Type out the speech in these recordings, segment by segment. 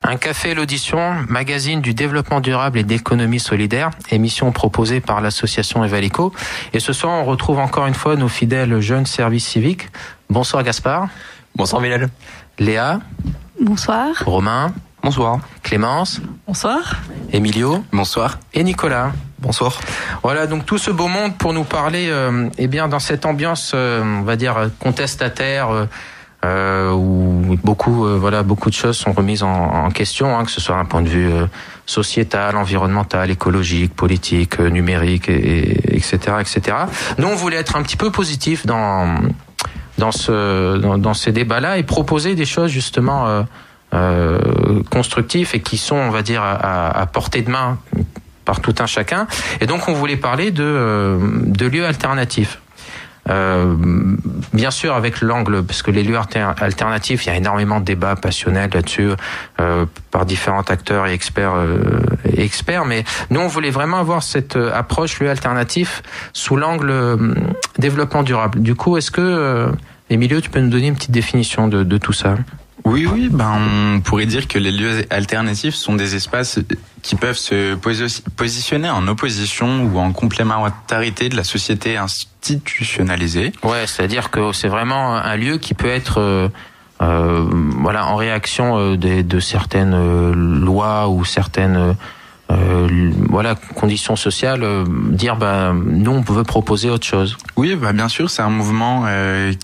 Un café l'audition, magazine du développement durable et d'économie solidaire, émission proposée par l'association Evalico. Et ce soir, on retrouve encore une fois nos fidèles jeunes services civiques. Bonsoir Gaspard. Bonsoir Bilal. Léa. Bonsoir. Romain. Bonsoir. Clémence. Bonsoir. Emilio. Bonsoir. Et Nicolas. Bonsoir. Voilà, donc tout ce beau monde pour nous parler, dans cette ambiance, on va dire, contestataire, où beaucoup de choses sont remises en question, que ce soit d'un point de vue sociétal, environnemental, écologique, politique, numérique, etc., etc. Nous, on voulait être un petit peu positif dans ces débats-là et proposer des choses justement constructives et qui sont, on va dire, à portée de main par tout un chacun. Et donc, on voulait parler de lieux alternatifs. Bien sûr avec l'angle, parce que les lieux alternatifs, il y a énormément de débats passionnels là-dessus par différents acteurs et experts, mais nous on voulait vraiment avoir cette approche lieu alternatif sous l'angle développement durable. Du coup, est-ce que Emilio, tu peux nous donner une petite définition de tout ça? Oui, on pourrait dire que les lieux alternatifs sont des espaces qui peuvent se positionner en opposition ou en complémentarité de la société institutionnalisée. Ouais, c'est-à-dire que c'est vraiment un lieu qui peut être en réaction de certaines lois ou certaines conditions sociales, dire nous on veut proposer autre chose. Oui, bien sûr, c'est un mouvement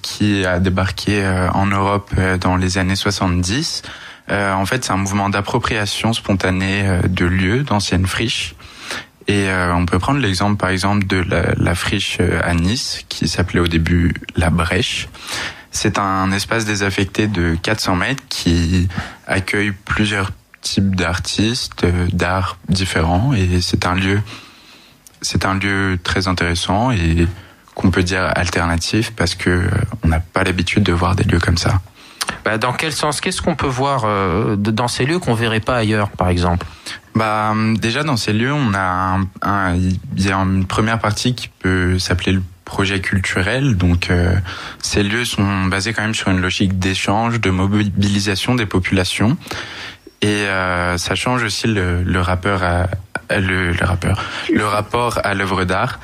qui a débarqué en Europe dans les années 70. En fait, c'est un mouvement d'appropriation spontanée de lieux, d'anciennes friches. Et on peut prendre l'exemple, par exemple, de la friche à Nice, qui s'appelait au début la Brèche. C'est un espace désaffecté de 400 mètres qui accueille plusieurs types d'artistes, d'art différents, et c'est un lieu très intéressant et qu'on peut dire alternatif parce que on n'a pas l'habitude de voir des lieux comme ça. Dans quel sens? Qu'est-ce qu'on peut voir dans ces lieux qu'on verrait pas ailleurs, par exemple? Déjà dans ces lieux, il y a une première partie qui peut s'appeler le projet culturel. Donc ces lieux sont basés quand même sur une logique d'échange, de mobilisation des populations. Et ça change aussi le rapport à l'œuvre d'art.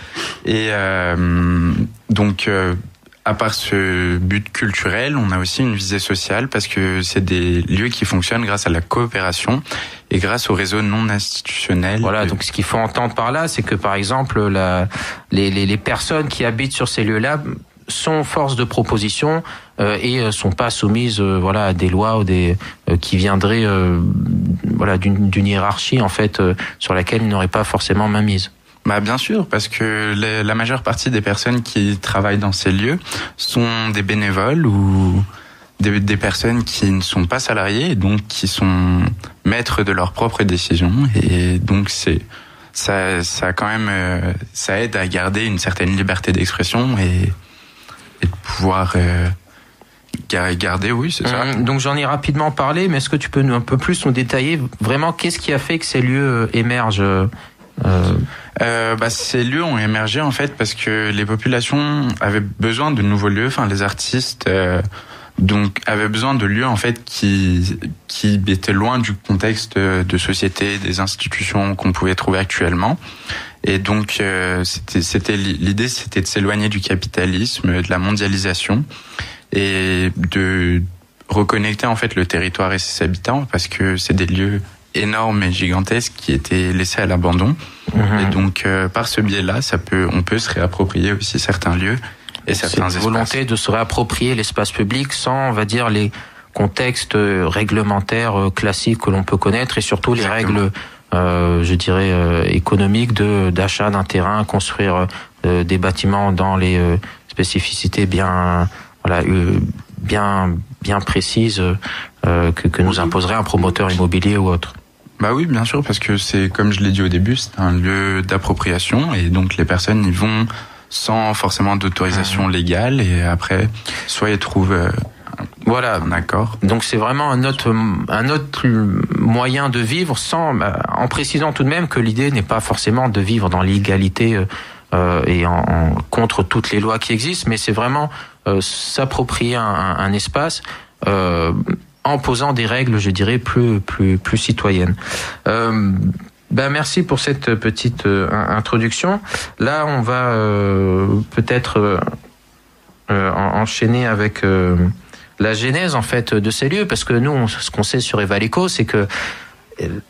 Et à part ce but culturel, on a aussi une visée sociale parce que c'est des lieux qui fonctionnent grâce à la coopération et grâce au réseau non institutionnel. Voilà, donc ce qu'il faut entendre par là, c'est que par exemple les personnes qui habitent sur ces lieux-là sont force de proposition et sont pas soumises à des lois ou qui viendraient d'une hiérarchie en fait sur laquelle ils n'auraient pas forcément main mise. Bien sûr, parce que la majeure partie des personnes qui travaillent dans ces lieux sont des bénévoles ou des personnes qui ne sont pas salariées et donc qui sont maîtres de leurs propres décisions, et donc ça quand même ça aide à garder une certaine liberté d'expression et de pouvoir garder, oui, c'est ça. Donc j'en ai rapidement parlé, mais est-ce que tu peux un peu plus nous détailler vraiment qu'est-ce qui a fait que ces lieux émergent? Ces lieux ont émergé en fait parce que les populations avaient besoin de nouveaux lieux, les artistes donc avaient besoin de lieux en fait qui étaient loin du contexte de société, des institutions qu'on pouvait trouver actuellement. Et donc l'idée c'était de s'éloigner du capitalisme, de la mondialisation et de reconnecter en fait le territoire et ses habitants, parce que c'est des lieux énormes et gigantesques qui étaient laissés à l'abandon. Et donc par ce biais-là, on peut se réapproprier aussi certains lieux et certains espaces. C'est une volonté de se réapproprier l'espace public sans, on va dire, les contextes réglementaires classiques que l'on peut connaître, et surtout les règles économiques d'achat d'un terrain, construire des bâtiments dans les spécificités bien précises que nous imposerait un promoteur immobilier ou autre. Oui, bien sûr, parce que c'est, comme je l'ai dit au début, c'est un lieu d'appropriation, et donc les personnes y vont sans forcément d'autorisation légale, et après, soit ils trouvent un accord. Donc c'est vraiment un autre moyen de vivre, en précisant tout de même que l'idée n'est pas forcément de vivre dans l'illégalité et contre toutes les lois qui existent, mais c'est vraiment s'approprier un espace en posant des règles, je dirais, plus citoyennes. Merci pour cette petite introduction. Là, on va peut-être enchaîner avec la genèse en fait de ces lieux, parce que nous, ce qu'on sait sur Evaléco, c'est que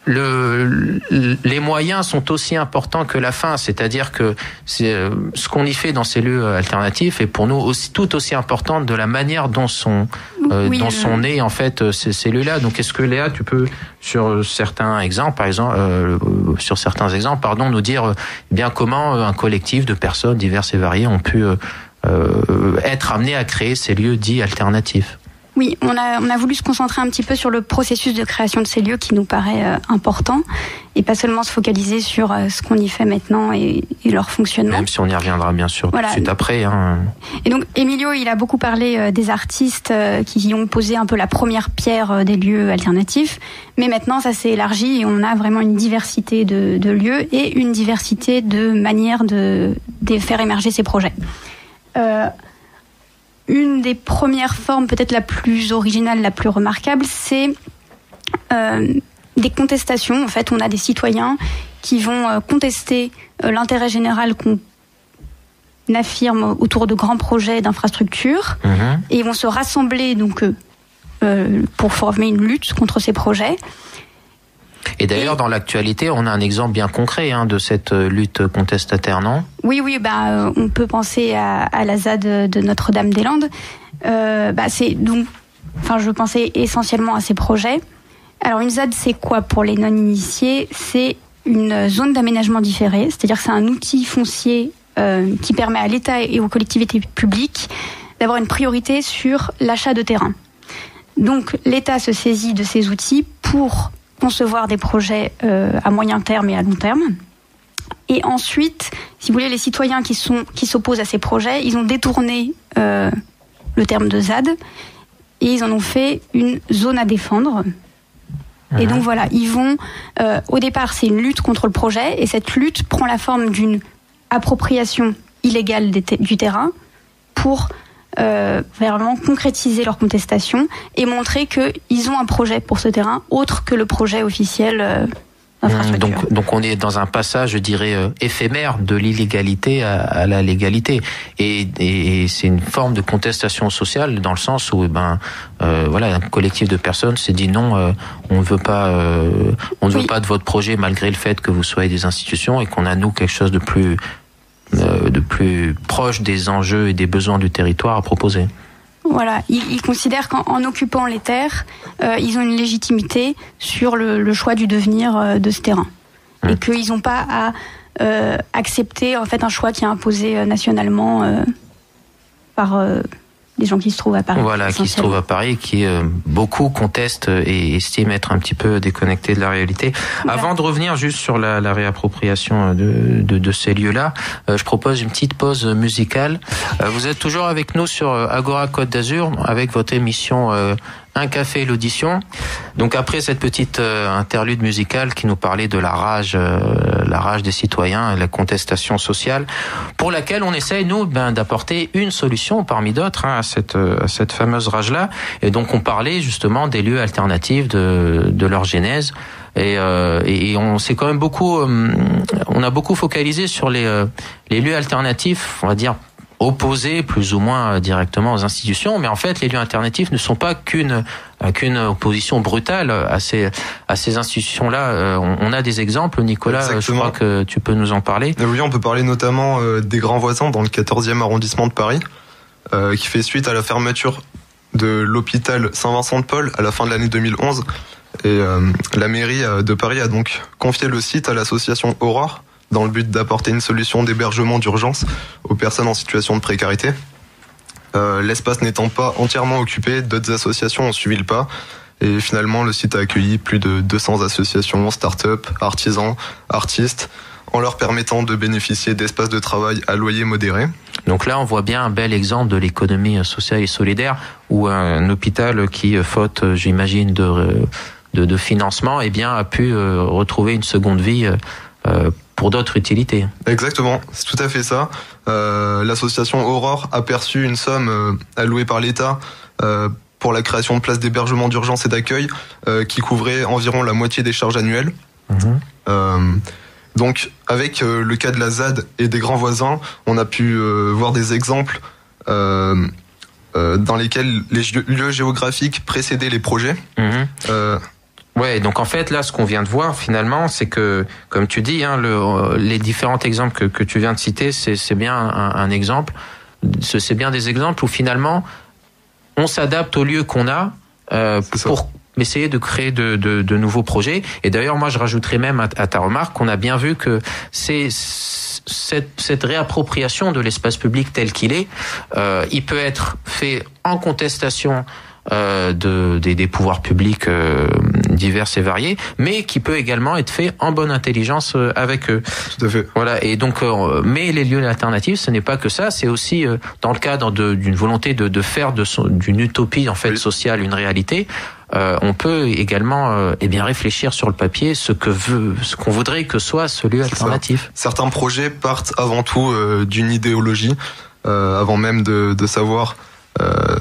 les moyens sont aussi importants que la fin, c'est-à-dire que ce qu'on y fait dans ces lieux alternatifs est pour nous aussi, tout aussi important de la manière dont sont nés en fait ces lieux-là. Donc, est-ce que Léa, tu peux sur certains exemples, nous dire bien comment un collectif de personnes diverses et variées ont pu être amenés à créer ces lieux dits alternatifs? Oui, on a voulu se concentrer un petit peu sur le processus de création de ces lieux qui nous paraît important, et pas seulement se focaliser sur ce qu'on y fait maintenant et leur fonctionnement. Même si on y reviendra bien sûr tout de suite après. Et donc Emilio, il a beaucoup parlé des artistes qui ont posé un peu la première pierre des lieux alternatifs, mais maintenant ça s'est élargi et on a vraiment une diversité de lieux et une diversité de manières de faire émerger ces projets. Une des premières formes, peut-être la plus originale, la plus remarquable, c'est des contestations. En fait, on a des citoyens qui vont contester l'intérêt général qu'on affirme autour de grands projets d'infrastructure, et ils vont se rassembler donc pour former une lutte contre ces projets. Et d'ailleurs, dans l'actualité, on a un exemple bien concret de cette lutte contestataire, non ? Oui, on peut penser à la ZAD de Notre-Dame-des-Landes. Je pensais essentiellement à ces projets. Alors, une ZAD, c'est quoi pour les non-initiés ? C'est une zone d'aménagement différé, c'est-à-dire que c'est un outil foncier qui permet à l'État et aux collectivités publiques d'avoir une priorité sur l'achat de terrain. Donc, l'État se saisit de ces outils pour concevoir des projets à moyen terme et à long terme. Et ensuite, si vous voulez, les citoyens qui s'opposent à ces projets, ils ont détourné le terme de ZAD et ils en ont fait une zone à défendre. Et donc voilà, ils vont... au départ, c'est une lutte contre le projet, et cette lutte prend la forme d'une appropriation illégale du terrain pour vraiment concrétiser leur contestation et montrer qu'ils ont un projet pour ce terrain autre que le projet officiel d'infrastructure. Donc on est dans un passage, je dirais, éphémère de l'illégalité à la légalité, et c'est une forme de contestation sociale dans le sens où un collectif de personnes s'est dit non, on ne veut pas de votre projet malgré le fait que vous soyez des institutions et qu'on a nous quelque chose de plus proche des enjeux et des besoins du territoire à proposer. Voilà, ils considèrent qu'en occupant les terres, ils ont une légitimité sur le choix du devenir de ce terrain. Et qu'ils n'ont pas à accepter en fait un choix qui est imposé nationalement par des gens qui se trouvent à Paris. Voilà, qui se trouvent à Paris, qui beaucoup contestent et estiment être un petit peu déconnectés de la réalité. Voilà. Avant de revenir juste sur la réappropriation de ces lieux-là, je propose une petite pause musicale. Vous êtes toujours avec nous sur Agora Côte d'Azur avec votre émission Un café et l'audition. Donc après cette petite interlude musicale qui nous parlait de la rage des citoyens et la contestation sociale, pour laquelle on essaye nous d'apporter une solution parmi d'autres à cette fameuse rage-là. Et donc on parlait justement des lieux alternatifs, de leur genèse. Et on s'est quand même on a beaucoup focalisé sur les lieux alternatifs, on va dire opposés plus ou moins directement aux institutions, mais en fait les lieux alternatifs ne sont pas qu'une opposition brutale à ces institutions-là. On a des exemples, Nicolas. Exactement. Je crois que tu peux nous en parler. Oui, on peut parler notamment des Grands Voisins dans le 14e arrondissement de Paris, qui fait suite à la fermeture de l'hôpital Saint-Vincent-de-Paul à la fin de l'année 2011. Et la mairie de Paris a donc confié le site à l'association Aurore, dans le but d'apporter une solution d'hébergement d'urgence aux personnes en situation de précarité. L'espace n'étant pas entièrement occupé, d'autres associations ont suivi le pas. Et finalement, le site a accueilli plus de 200 associations, start-up, artisans, artistes, en leur permettant de bénéficier d'espaces de travail à loyer modéré. Donc là, on voit bien un bel exemple de l'économie sociale et solidaire, où un hôpital qui, faute, j'imagine, de financement, a pu retrouver une seconde vie pour d'autres utilités. Exactement, c'est tout à fait ça. L'association Aurore a perçu une somme allouée par l'État pour la création de places d'hébergement d'urgence et d'accueil qui couvraient environ la moitié des charges annuelles. Donc avec le cas de la ZAD et des grands voisins, on a pu voir des exemples dans lesquels les lieux géographiques précédaient les projets. Ouais, donc en fait là, ce qu'on vient de voir finalement, c'est que, comme tu dis, hein, les différents exemples que tu viens de citer, c'est bien un exemple. C'est bien des exemples où finalement on s'adapte au lieu qu'on a pour essayer de créer de nouveaux projets. Et d'ailleurs, moi, je rajouterais même à ta remarque qu'on a bien vu que c'est cette réappropriation de l'espace public tel qu'il est, il peut être fait en contestation des pouvoirs publics divers et variés, mais qui peut également être fait en bonne intelligence avec eux. Tout à fait. Voilà. Et donc, mais les lieux alternatifs, ce n'est pas que ça. C'est aussi dans le cadre d'une volonté de faire d'une utopie en fait sociale une réalité. On peut également réfléchir sur le papier ce qu'on voudrait que soit ce lieu alternatif. Certains projets partent avant tout d'une idéologie, avant même de savoir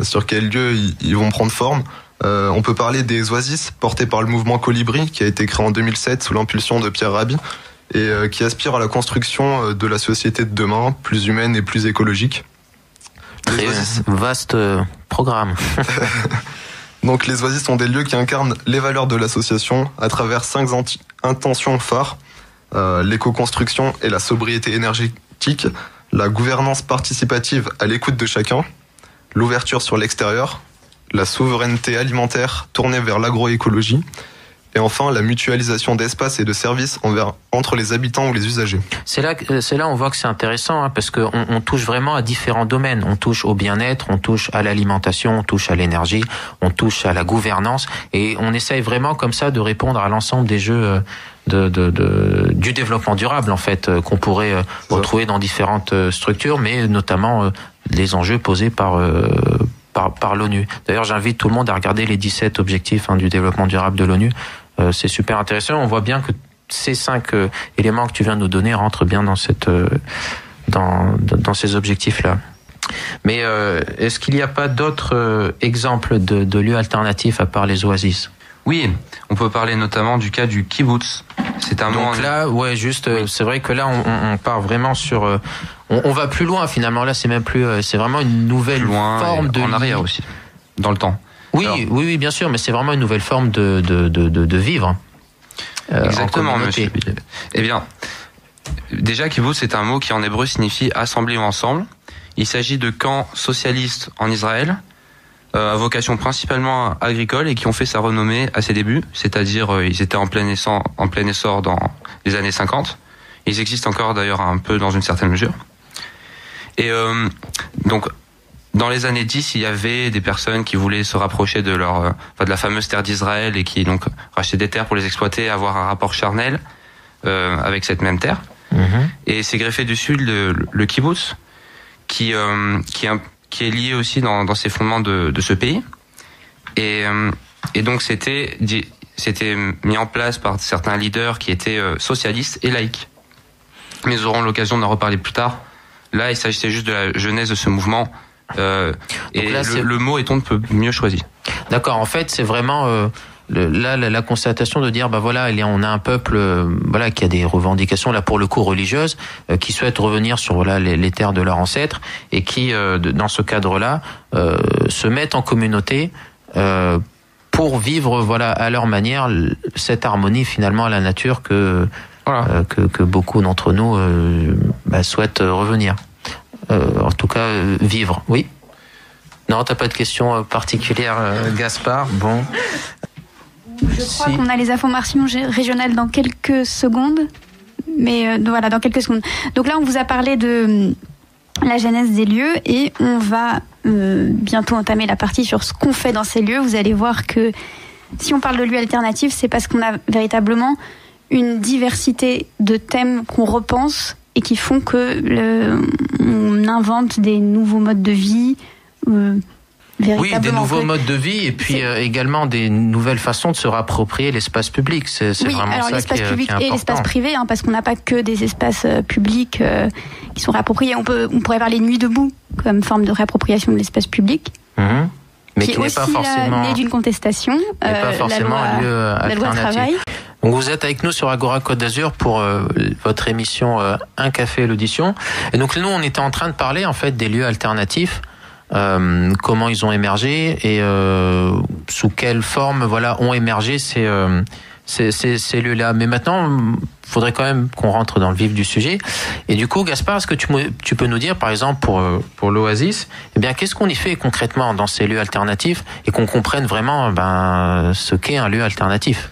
sur quel lieu ils vont prendre forme. On peut parler des oasis portés par le mouvement Colibri qui a été créé en 2007 sous l'impulsion de Pierre Rabhi et qui aspire à la construction de la société de demain, plus humaine et plus écologique. Très vaste programme. Donc les oasis sont des lieux qui incarnent les valeurs de l'association à travers 5 intentions phares, l'éco-construction et la sobriété énergétique, la gouvernance participative à l'écoute de chacun, l'ouverture sur l'extérieur, la souveraineté alimentaire tournée vers l'agroécologie, et enfin la mutualisation d'espaces et de services entre les habitants ou les usagers. C'est là on voit que c'est intéressant hein, parce qu'on touche vraiment à différents domaines. On touche au bien-être, on touche à l'alimentation, on touche à l'énergie, on touche à la gouvernance et on essaye vraiment comme ça de répondre à l'ensemble des jeux du développement durable en fait qu'on pourrait retrouver dans différentes structures, mais notamment les enjeux posés par l'ONU. D'ailleurs, j'invite tout le monde à regarder les 17 objectifs du développement durable de l'ONU. C'est super intéressant. On voit bien que ces 5 éléments que tu viens de nous donner rentrent bien dans ces objectifs-là. Mais est-ce qu'il n'y a pas d'autres exemples de lieux alternatifs à part les oasis ? Oui, on peut parler notamment du cas du kibbutz. C'est un Donc là, ouais, juste, c'est vrai que là, on part vraiment sur, on va plus loin finalement. Là, c'est même plus, c'est vraiment une nouvelle forme de en arrière aussi, dans le temps. Oui, alors, oui, bien sûr, mais c'est vraiment une nouvelle forme de vivre. Exactement, monsieur. Eh bien, déjà, kibbutz, c'est un mot qui en hébreu signifie assembler ou ensemble. Il s'agit de camps socialistes en Israël, à vocation principalement agricole et qui ont fait sa renommée à ses débuts, c'est-à-dire ils étaient en plein essor dans les années 50. Ils existent encore d'ailleurs un peu dans une certaine mesure. Et donc dans les années 10, il y avait des personnes qui voulaient se rapprocher de la fameuse terre d'Israël et qui donc rachetaient des terres pour les exploiter, avoir un rapport charnel avec cette même terre. Et c'est greffé dessus le kibbutz qui est lié aussi dans ses fondements de ce pays. Et donc c'était mis en place par certains leaders qui étaient socialistes et laïcs. Mais nous aurons l'occasion d'en reparler plus tard. Là, il s'agissait juste de la genèse de ce mouvement. Et là, le mot est on ne peut mieux choisi. D'accord, en fait, c'est vraiment la constatation de dire voilà, on a un peuple qui a des revendications là pour le coup religieuses, qui souhaitent revenir sur les terres de leurs ancêtres et qui dans ce cadre-là se mettent en communauté pour vivre à leur manière cette harmonie finalement à la nature que beaucoup d'entre nous souhaitent revenir. En tout cas vivre. Oui. Non, t'as pas de question particulière, Gaspard. Bon. Je crois qu'on a les informations régionales dans quelques secondes. Mais dans quelques secondes. Donc là, on vous a parlé de la genèse des lieux et on va bientôt entamer la partie sur ce qu'on fait dans ces lieux. Vous allez voir que si on parle de lieux alternatifs, c'est parce qu'on a véritablement une diversité de thèmes qu'on repense et qui font que on invente des nouveaux modes de vie. Oui, des nouveaux modes de vie et puis également des nouvelles façons de se réapproprier l'espace public. C'est vraiment ça l'espace public qui est important. Et l'espace privé, parce qu'on n'a pas que des espaces publics qui sont réappropriés. On pourrait parler Nuit debout comme forme de réappropriation de l'espace public. Mais qui est aussi né d'une contestation, pas forcément un lieu alternatif. La loi travail. Donc vous êtes avec nous sur Agora Côte d'Azur pour votre émission Un café l'audition. Et donc nous on était en train de parler en fait des lieux alternatifs, comment ils ont émergé et sous quelle forme ont émergé ces lieux-là. Mais maintenant, il faudrait quand même qu'on rentre dans le vif du sujet. Et du coup, Gaspard, est-ce que tu peux nous dire, par exemple, pour l'Oasis, qu'est-ce qu'on y fait concrètement dans ces lieux alternatifs et qu'on comprenne vraiment ce qu'est un lieu alternatif?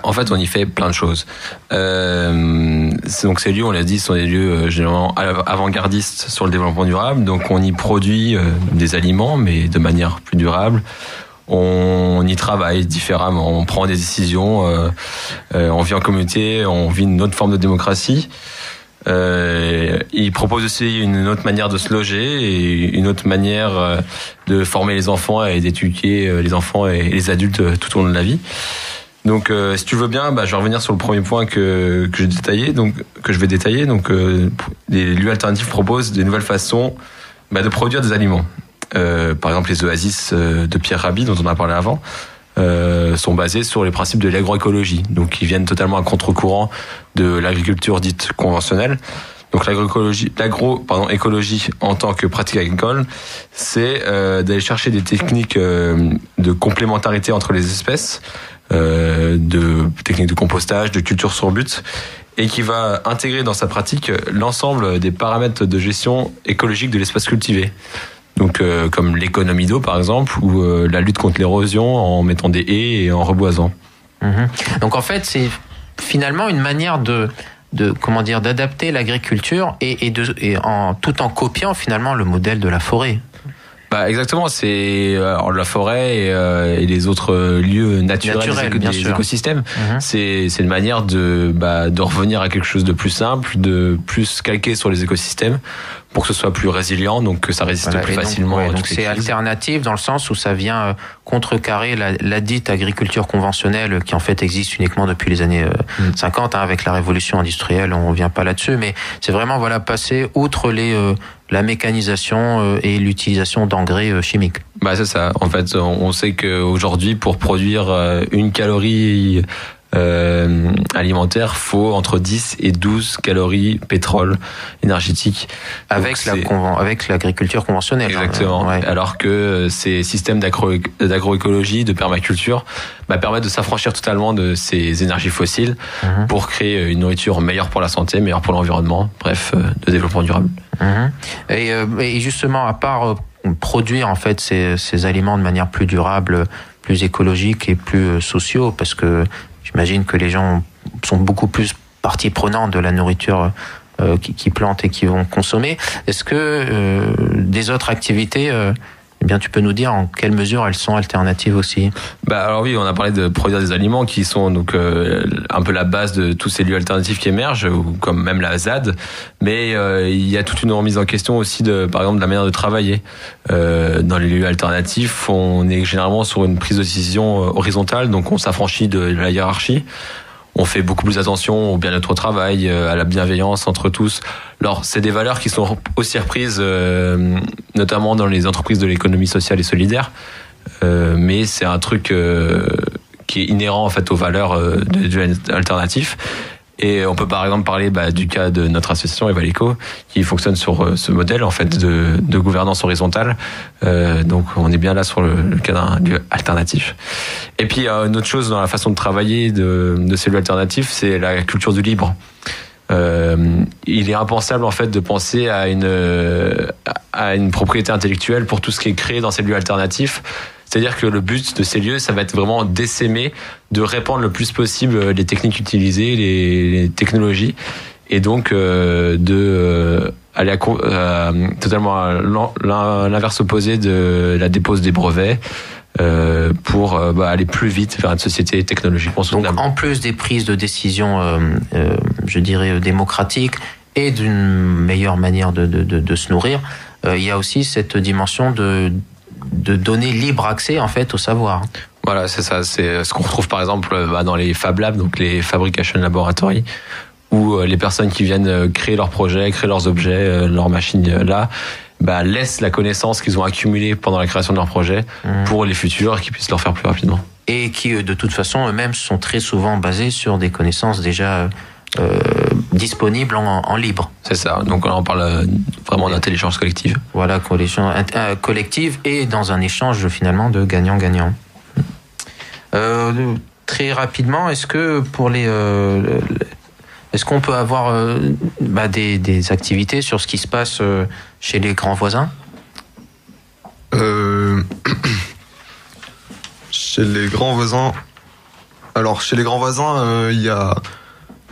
En fait, on y fait plein de choses. Donc ces lieux, on l'a dit, sont des lieux généralement avant-gardistes sur le développement durable. Donc on y produit des aliments, mais de manière plus durable. On y travaille différemment, on prend des décisions, on vit en communauté, on vit une autre forme de démocratie. Il propose aussi une autre manière de se loger et une autre manière de former les enfants et d'éduquer les enfants et les adultes tout au long de la vie. Donc, si tu veux bien, je vais revenir sur le premier point que je vais détailler. Donc, les lieux alternatifs proposent des nouvelles façons de produire des aliments. Par exemple, les oasis de Pierre Rabhi, dont on a parlé avant, sont basés sur les principes de l'agroécologie. Donc, ils viennent totalement à contre-courant de l'agriculture dite conventionnelle. Donc, l'agroécologie en tant que pratique agricole, c'est d'aller chercher des techniques de complémentarité entre les espèces, de techniques de compostage, de culture sur but, et qui va intégrer dans sa pratique l'ensemble des paramètres de gestion écologique de l'espace cultivé. Donc, comme l'économie d'eau, par exemple, ou la lutte contre l'érosion en mettant des haies et en reboisant. Donc, en fait, c'est finalement une manière d'adapter l'agriculture tout en copiant finalement le modèle de la forêt. Exactement, c'est la forêt et les autres lieux naturels des écosystèmes. C'est une manière de revenir à quelque chose de plus simple, de plus calqué sur les écosystèmes pour que ce soit plus résilient, donc que ça résiste plus facilement. Donc c'est alternatif dans le sens où ça vient contrecarrer la dite agriculture conventionnelle qui en fait existe uniquement depuis les années 50 avec la révolution industrielle. On revient pas là-dessus, mais c'est vraiment passer outre la mécanisation et l'utilisation d'engrais chimiques. C'est ça. En fait, on sait qu'aujourd'hui, pour produire une calorie alimentaire, faut entre 10 et 12 calories pétrole énergétique. Avec l'agriculture conventionnelle. Exactement. Alors que ces systèmes d'agroécologie, de permaculture, permettent de s'affranchir totalement de ces énergies fossiles pour créer une nourriture meilleure pour la santé, meilleure pour l'environnement, bref, de développement durable. Et justement, à part produire en fait ces aliments de manière plus durable, plus écologique et plus sociaux, parce que j'imagine que les gens sont beaucoup plus partie prenante de la nourriture qu'ils plantent et qu'ils vont consommer. Est-ce que des autres activités, tu peux nous dire en quelle mesure elles sont alternatives aussi? Alors oui, on a parlé de produire des aliments qui sont donc un peu la base de tous ces lieux alternatifs qui émergent, ou comme même la ZAD. Mais il y a toute une remise en question aussi par exemple, de la manière de travailler. Dans les lieux alternatifs, on est généralement sur une prise de décision horizontale, donc on s'affranchit de la hiérarchie. On fait beaucoup plus attention au bien-être au travail, à la bienveillance entre tous. Alors, c'est des valeurs qui sont aussi reprises, notamment dans les entreprises de l'économie sociale et solidaire. Mais c'est un truc qui est inhérent en fait aux valeurs du alternatif. Et on peut par exemple parler du cas de notre association Evaleco qui fonctionne sur ce modèle en fait de gouvernance horizontale. Donc on est bien là sur le cas d'un lieu alternatif. Et puis une autre chose dans la façon de travailler de ces lieux alternatifs, c'est la culture du libre. Il est impensable en fait de penser à une propriété intellectuelle pour tout ce qui est créé dans ces lieux alternatifs. C'est-à-dire que le but de ces lieux, ça va être vraiment d'essaimer, de répandre le plus possible les techniques utilisées, les technologies, et donc de aller totalement à l'inverse opposé de la dépose des brevets pour aller plus vite vers une société technologiquement soutenable. Donc en plus des prises de décision, je dirais démocratiques et d'une meilleure manière de se nourrir, il y a aussi cette dimension de donner libre accès en fait au savoir. Voilà, c'est ça. C'est ce qu'on retrouve par exemple dans les Fab Labs, donc les Fabrication Laboratory, où les personnes qui viennent créer leurs projets, créer leurs objets, leurs machines là, laissent la connaissance qu'ils ont accumulée pendant la création de leur projet pour les futurs, qu'ils puissent leur faire plus rapidement. Et qui, de toute façon, eux-mêmes sont très souvent basés sur des connaissances déjà disponibles en libre. C'est ça. Donc là, on parle vraiment d'intelligence collective. Voilà, collective et dans un échange finalement de gagnant-gagnant. Très rapidement, est-ce que pour est-ce qu'on peut avoir des activités sur ce qui se passe chez les grands voisins ? Chez les grands voisins, alors chez les grands voisins, il y a,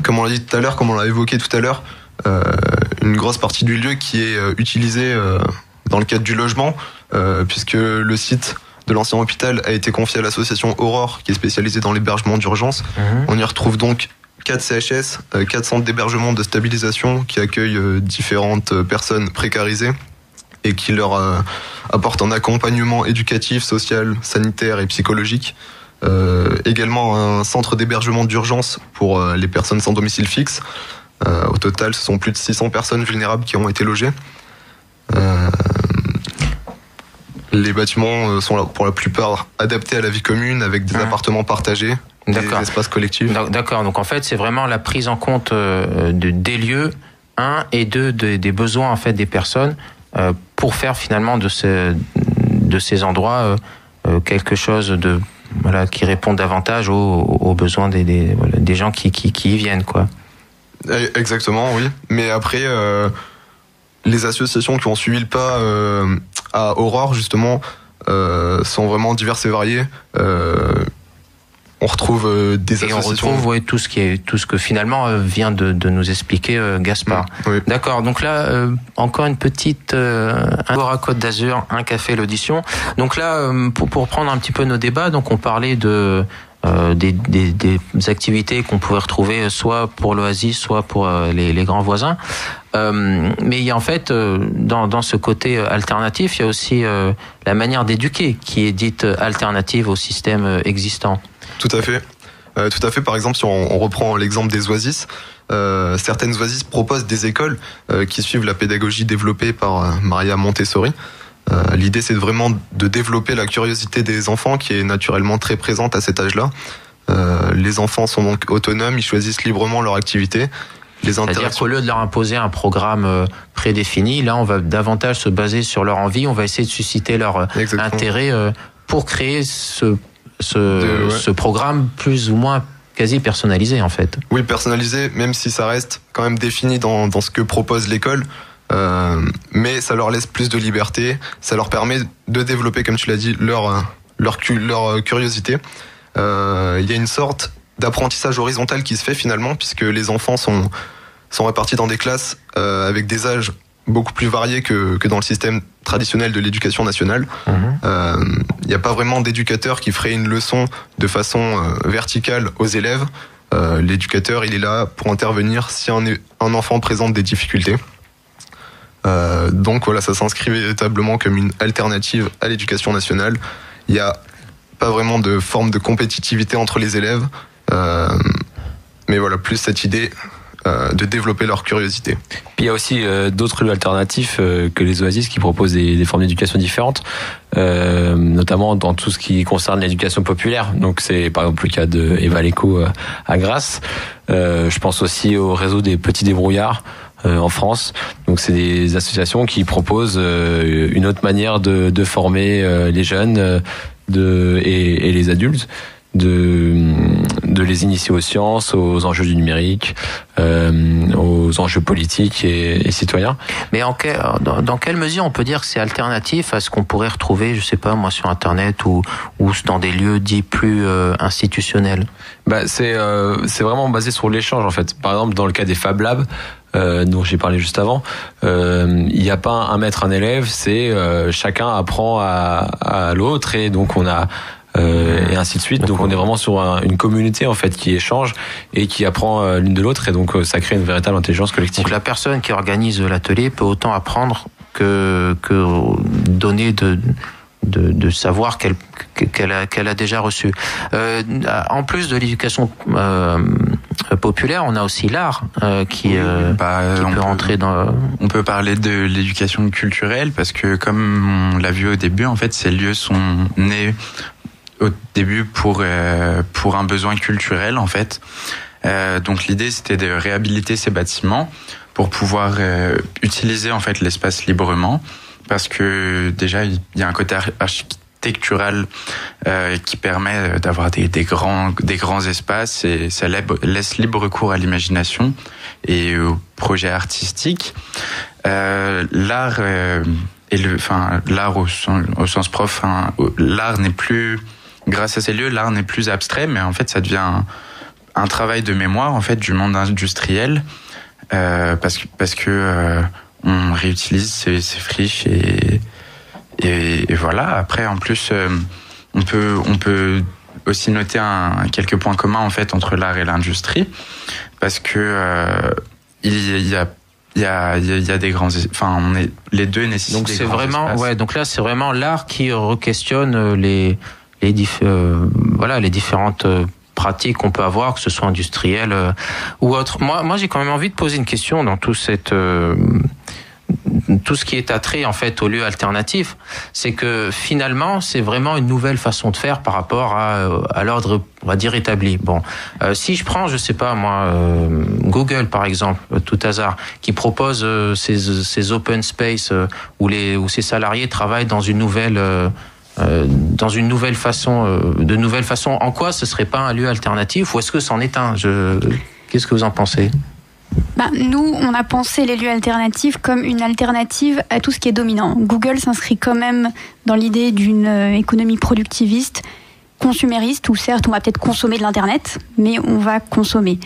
comme on l'a dit tout à l'heure, comme on l'a évoqué tout à l'heure, une grosse partie du lieu qui est utilisée dans le cadre du logement, puisque le site de l'ancien hôpital a été confié à l'association Aurore, qui est spécialisée dans l'hébergement d'urgence. On y retrouve donc 4 CHS, 4 centres d'hébergement de stabilisation qui accueillent différentes personnes précarisées et qui leur apportent un accompagnement éducatif, social, sanitaire et psychologique. Également un centre d'hébergement d'urgence pour les personnes sans domicile fixe. Au total, ce sont plus de 600 personnes vulnérables qui ont été logées. Les bâtiments sont pour la plupart adaptés à la vie commune avec des appartements partagés, des espaces collectifs. D'accord, donc en fait c'est vraiment la prise en compte des lieux, et des besoins en fait des personnes pour faire finalement de ces endroits quelque chose qui répond davantage aux besoins des gens qui y viennent, quoi. Exactement, oui. Mais après, les associations qui ont suivi le pas à Aurore, justement, sont vraiment diverses et variées. On retrouve des associations. Et on retrouve tout ce que finalement vient de nous expliquer Gaspard. Oui. D'accord. Donc là, encore une petite Agora Côte d'Azur, un café l'audition. Donc là, pour prendre un petit peu nos débats, donc on parlait des activités qu'on pouvait retrouver soit pour l'Oasis, soit pour les grands voisins. Mais il y a en fait, dans ce côté alternatif, il y a aussi la manière d'éduquer qui est dite alternative au système existant. Tout à fait. Par exemple, si on reprend l'exemple des Oasis, certaines Oasis proposent des écoles qui suivent la pédagogie développée par Maria Montessori. L'idée, c'est vraiment de développer la curiosité des enfants qui est naturellement très présente à cet âge-là. Les enfants sont donc autonomes, ils choisissent librement leur activité. C'est-à-dire qu'au lieu de leur imposer un programme prédéfini, là, on va davantage se baser sur leur envie, on va essayer de susciter leur intérêt pour créer ce programme plus ou moins quasi personnalisé, en fait. Oui, personnalisé, même si ça reste quand même défini dans ce que propose l'école. Mais ça leur laisse plus de liberté, ça leur permet de développer, comme tu l'as dit, leur curiosité. Il y a une sorte d'apprentissage horizontal qui se fait finalement, puisque les enfants sont répartis dans des classes avec des âges beaucoup plus variés que dans le système traditionnel de l'éducation nationale. Il n'y a pas vraiment d'éducateur qui ferait une leçon de façon verticale aux élèves. L'éducateur, il est là pour intervenir si un enfant présente des difficultés. Donc voilà, ça s'inscrit véritablement comme une alternative à l'éducation nationale. Il n'y a pas vraiment de forme de compétitivité entre les élèves, mais voilà, plus cette idée de développer leur curiosité. Puis il y a aussi d'autres lieux alternatifs que les Oasis qui proposent des formes d'éducation différentes, notamment dans tout ce qui concerne l'éducation populaire. Donc c'est par exemple le cas de Eva Leco à Grasse. Je pense aussi au réseau des petits débrouillards en France. Donc c'est des associations qui proposent une autre manière de former les jeunes et les adultes, de les initier aux sciences, aux enjeux du numérique, aux enjeux politiques et citoyens. Mais dans quelle mesure on peut dire que c'est alternatif à ce qu'on pourrait retrouver, je sais pas moi, sur Internet ou dans des lieux dits plus institutionnels? C'est vraiment basé sur l'échange en fait. Par exemple, dans le cas des Fab Labs, dont j'ai parlé juste avant, il n'y a pas un maître, un élève, c'est chacun apprend à l'autre et donc on a et ainsi de suite. Donc on est vraiment sur une communauté en fait qui échange et qui apprend l'une de l'autre et donc ça crée une véritable intelligence collective. Donc la personne qui organise l'atelier peut autant apprendre que donner de savoir qu'elle a déjà reçu. En plus de l'éducation populaire, on a aussi l'art qui peut rentrer dans. On peut parler de l'éducation culturelle parce que, comme on l'a vu au début, en fait, ces lieux sont nés au début pour un besoin culturel, en fait. Donc l'idée, c'était de réhabiliter ces bâtiments pour pouvoir utiliser en fait l'espace librement, parce que déjà il y a un côté architectural qui permet d'avoir des grands espaces, et ça laisse libre cours à l'imagination et au projet artistique. L'art l'art au sens prof, l'art n'est plus, grâce à ces lieux, l'art n'est plus abstrait, mais en fait ça devient un travail de mémoire en fait du monde industriel, parce que on réutilise ces friches et voilà. Après, en plus, on peut aussi noter quelques points communs en fait entre l'art et l'industrie, parce que il y a des grands, les deux nécessitent. Donc c'est vraiment espaces. Donc là c'est vraiment l'art qui re-questionne les différentes pratiques qu'on peut avoir, que ce soit industriel ou autre. Moi j'ai quand même envie de poser une question dans tout ce qui est attrait en fait aux lieux alternatifs, c'est que finalement c'est vraiment une nouvelle façon de faire par rapport à l'ordre, on va dire, établi. Bon, si je prends, je sais pas moi, Google par exemple, tout hasard, qui propose ces open space où ces salariés travaillent dans une nouvelle façon, de nouvelles façons. En quoi ce serait pas un lieu alternatif, ou est-ce que c'en est un? Qu'est-ce que vous en pensez? Nous, on a pensé les lieux alternatifs comme une alternative à tout ce qui est dominant. Google s'inscrit quand même dans l'idée d'une économie productiviste, consumériste, où certes on va peut-être consommer de l'internet, mais on va consommer.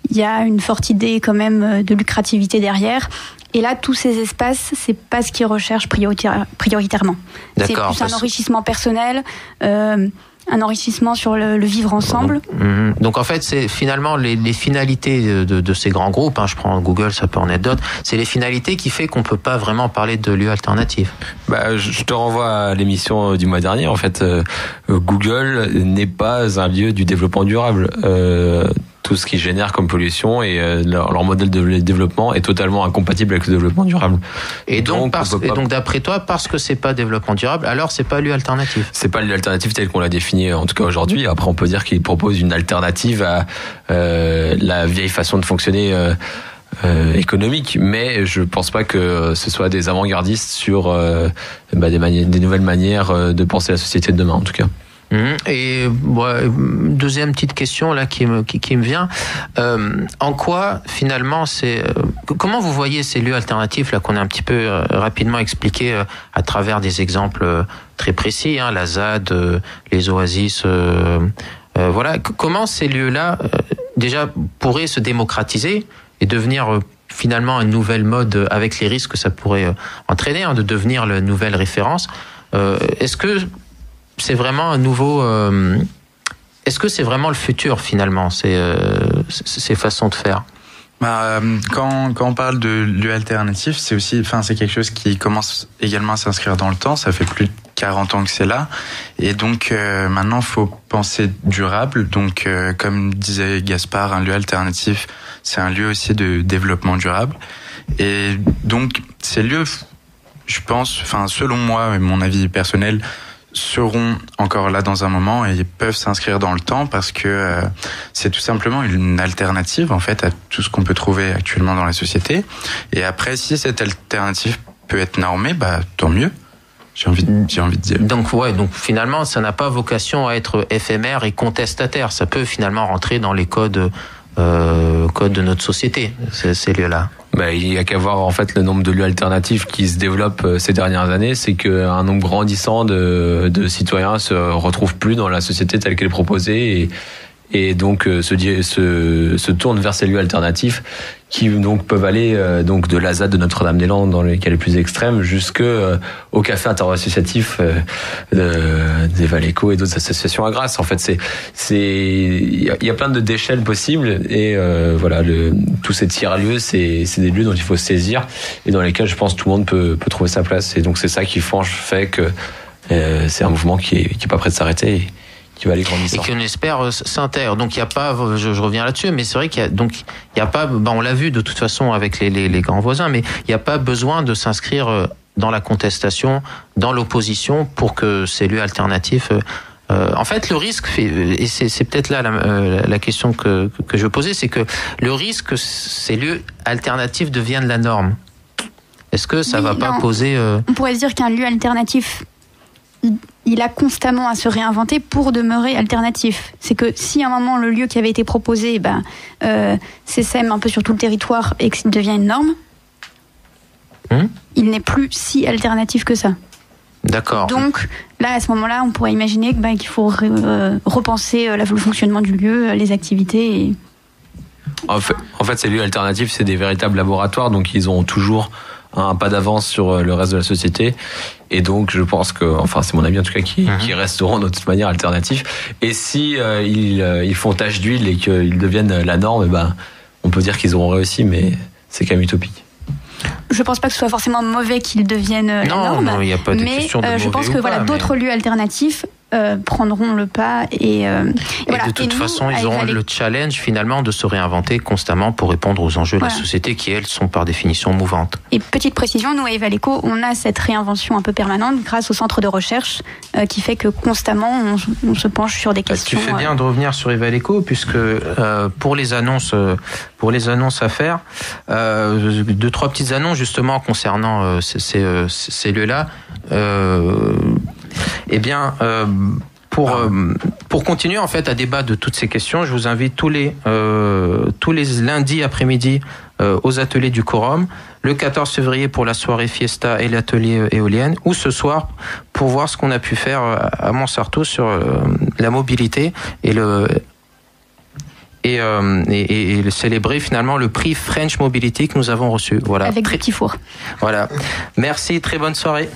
Il y a une forte idée quand même de lucrativité derrière. Et là, tous ces espaces, c'est pas ce qu'ils recherchent prioritairement. D'accord, c'est plus un enrichissement personnel, un enrichissement sur le vivre ensemble. Donc en fait, c'est finalement les finalités de ces grands groupes, je prends Google, ça peut en être d'autres, c'est les finalités qui fait qu'on peut pas vraiment parler de lieux alternatifs. Je te renvoie à l'émission du mois dernier. En fait, Google n'est pas un lieu du développement durable. Tout ce qui génère comme pollution et leur modèle de développement est totalement incompatible avec le développement durable. Et donc d'après toi, parce que c'est pas développement durable, alors c'est pas lieu alternatif. C'est pas lieu alternatif tel qu'on l'a défini en tout cas aujourd'hui. Après, on peut dire qu'il propose une alternative à la vieille façon de fonctionner économique, mais je pense pas que ce soit des avant-gardistes sur des nouvelles manières de penser la société de demain en tout cas. Et deuxième petite question là qui me vient, en quoi finalement comment vous voyez ces lieux alternatifs là qu'on a un petit peu rapidement expliqué à travers des exemples très précis, la ZAD, les oasis, comment ces lieux là déjà pourraient se démocratiser et devenir finalement une nouvelle mode, avec les risques que ça pourrait entraîner, de devenir la nouvelle référence. Est-ce que c'est vraiment un nouveau... Est-ce que c'est vraiment le futur, finalement, ces façons de faire? Quand on parle de lieux alternatifs, c'est aussi, c'est quelque chose qui commence également à s'inscrire dans le temps. Ça fait plus de 40 ans que c'est là. Et donc, maintenant, il faut penser durable. Donc, comme disait Gaspard, un lieu alternatif, c'est un lieu aussi de développement durable. Et donc, ces lieux, je pense, selon moi et mon avis personnel, seront encore là dans un moment et peuvent s'inscrire dans le temps, parce que c'est tout simplement une alternative en fait à tout ce qu'on peut trouver actuellement dans la société. Et après, si cette alternative peut être normée, tant mieux. J'ai envie de dire. Donc finalement, ça n'a pas vocation à être éphémère et contestataire. Ça peut finalement rentrer dans les codes de notre société, ces lieux-là. Il y a qu'à voir en fait le nombre de lieux alternatifs qui se développent ces dernières années. C'est qu'un nombre grandissant de citoyens se retrouvent plus dans la société telle qu'elle est proposée et donc se tournent vers ces lieux alternatifs qui donc peuvent aller donc de la ZAD de Notre-Dame-des-Landes dans les cas les plus extrêmes jusqu'au café interassociatif des Valéco et d'autres associations à Grasse. En fait, il y a plein d'échelles possibles et tous ces tiers-lieux, c'est des lieux dont il faut se saisir et dans lesquels je pense tout le monde peut trouver sa place. Et donc c'est ça qui fait que c'est un mouvement qui est pas prêt de s'arrêter et va aller grandissant. Et qu'on espère s'intègre. Donc il y a pas, je reviens là-dessus, mais c'est vrai qu'il y a pas, on l'a vu de toute façon avec les grands voisins, mais il n'y a pas besoin de s'inscrire dans la contestation, dans l'opposition pour que ces lieux alternatifs. En fait, le risque, et c'est peut-être là la question que je posais, c'est que le risque que ces lieux alternatifs deviennent la norme. Est-ce que ça va pas poser... On pourrait se dire qu'un lieu alternatif, il a constamment à se réinventer pour demeurer alternatif. C'est que si à un moment le lieu qui avait été proposé s'essaime un peu sur tout le territoire et qu'il devient une norme, il n'est plus si alternatif que ça. D'accord. Donc là, à ce moment-là, on pourrait imaginer qu'il faut repenser le fonctionnement du lieu, les activités. Et... En fait, ces lieux alternatifs, c'est des véritables laboratoires, donc ils ont toujours un pas d'avance sur le reste de la société. Et donc, je pense que, enfin, c'est mon avis en tout cas, qui resteront de toute manière alternatifs. Et si ils font tache d'huile et qu'ils deviennent la norme, on peut dire qu'ils auront réussi, mais c'est quand même utopique. Je pense pas que ce soit forcément mauvais qu'ils deviennent la norme. Non, il n'y a pas de question de mauvais. Je pense que d'autres lieux alternatifs prendront le pas et de toute façon, ils auront le challenge finalement de se réinventer constamment pour répondre aux enjeux de la société qui, elles, sont par définition mouvantes. Et petite précision, nous à Evaléco, on a cette réinvention un peu permanente grâce au centre de recherche qui fait que constamment on se penche sur des questions. Tu fais bien de revenir sur Evaléco puisque pour les annonces à faire, 2-3 petites annonces justement concernant ces lieux-là. Pour continuer en fait à débattre de toutes ces questions, je vous invite tous les lundis après-midi aux ateliers du Quorum, le 14 février pour la soirée Fiesta et l'atelier éolienne, ou ce soir pour voir ce qu'on a pu faire à Montsartou sur la mobilité et célébrer finalement le prix French Mobility que nous avons reçu. Voilà. Avec des petits fours. Voilà. Merci, très bonne soirée.